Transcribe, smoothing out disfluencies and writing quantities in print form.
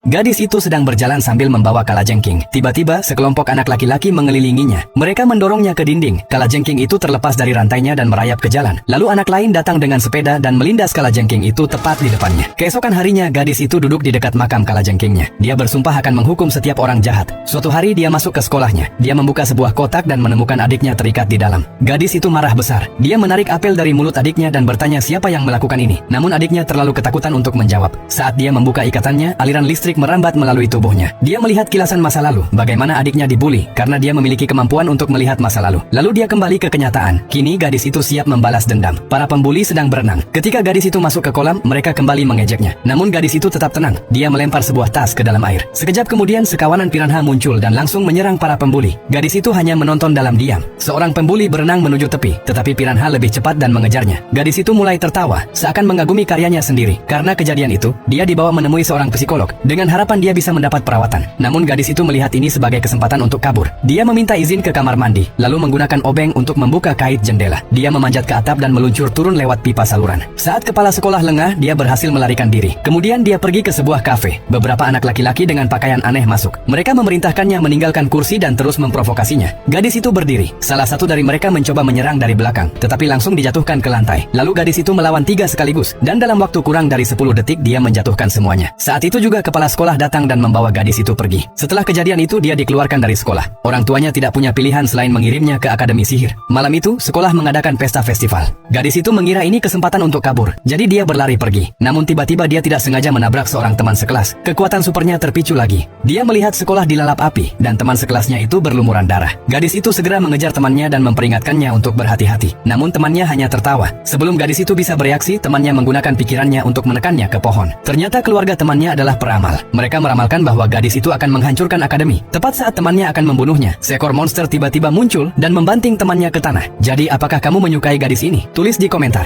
Gadis itu sedang berjalan sambil membawa kalajengking. Tiba-tiba, sekelompok anak laki-laki mengelilinginya. Mereka mendorongnya ke dinding. Kalajengking itu terlepas dari rantainya dan merayap ke jalan. Lalu anak lain datang dengan sepeda dan melindas kalajengking itu tepat di depannya. Keesokan harinya, gadis itu duduk di dekat makam kalajengkingnya. Dia bersumpah akan menghukum setiap orang jahat. Suatu hari dia masuk ke sekolahnya. Dia membuka sebuah kotak dan menemukan adiknya terikat di dalam. Gadis itu marah besar. Dia menarik apel dari mulut adiknya dan bertanya siapa yang melakukan ini. Namun adiknya terlalu ketakutan untuk menjawab. Saat dia membuka ikatannya, aliran listrik merambat melalui tubuhnya. Dia melihat kilasan masa lalu, bagaimana adiknya dibuli karena dia memiliki kemampuan untuk melihat masa lalu. Lalu dia kembali ke kenyataan. Kini gadis itu siap membalas dendam. Para pembuli sedang berenang. Ketika gadis itu masuk ke kolam, mereka kembali mengejeknya. Namun gadis itu tetap tenang. Dia melempar sebuah tas ke dalam air. Sekejap kemudian sekawanan piranha muncul dan langsung menyerang para pembuli. Gadis itu hanya menonton dalam diam. Seorang pembuli berenang menuju tepi, tetapi piranha lebih cepat dan mengejarnya. Gadis itu mulai tertawa, seakan mengagumi karyanya sendiri. Karena kejadian itu, dia dibawa menemui seorang psikolog dengan harapan dia bisa mendapat perawatan. Namun gadis itu melihat ini sebagai kesempatan untuk kabur. Dia meminta izin ke kamar mandi, lalu menggunakan obeng untuk membuka kait jendela. Dia memanjat ke atap dan meluncur turun lewat pipa saluran. Saat kepala sekolah lengah, dia berhasil melarikan diri. Kemudian dia pergi ke sebuah kafe. Beberapa anak laki-laki dengan pakaian aneh masuk. Mereka memerintahkannya meninggalkan kursi dan terus memprovokasinya. Gadis itu berdiri. Salah satu dari mereka mencoba menyerang dari belakang, tetapi langsung dijatuhkan ke lantai. Lalu gadis itu melawan 3 sekaligus, dan dalam waktu kurang dari 10 detik dia menjatuhkan semuanya. Saat itu juga kepala sekolah datang dan membawa gadis itu pergi. Setelah kejadian itu dia dikeluarkan dari sekolah. Orang tuanya tidak punya pilihan selain mengirimnya ke akademi sihir. Malam itu sekolah mengadakan pesta festival. Gadis itu mengira ini kesempatan untuk kabur, jadi dia berlari pergi. Namun tiba-tiba dia tidak sengaja menabrak seorang teman sekelas. Kekuatan supernya terpicu lagi. Dia melihat sekolah dilalap api dan teman sekelasnya itu berlumuran darah. Gadis itu segera mengejar temannya dan memperingatkannya untuk berhati-hati. Namun temannya hanya tertawa. Sebelum gadis itu bisa bereaksi, temannya menggunakan pikirannya untuk menekannya ke pohon. Ternyata keluarga temannya adalah peramal. Mereka meramalkan bahwa gadis itu akan menghancurkan akademi. Tepat saat temannya akan membunuhnya, seekor monster tiba-tiba muncul dan membanting temannya ke tanah. Jadi apakah kamu menyukai gadis ini? Tulis di komentar.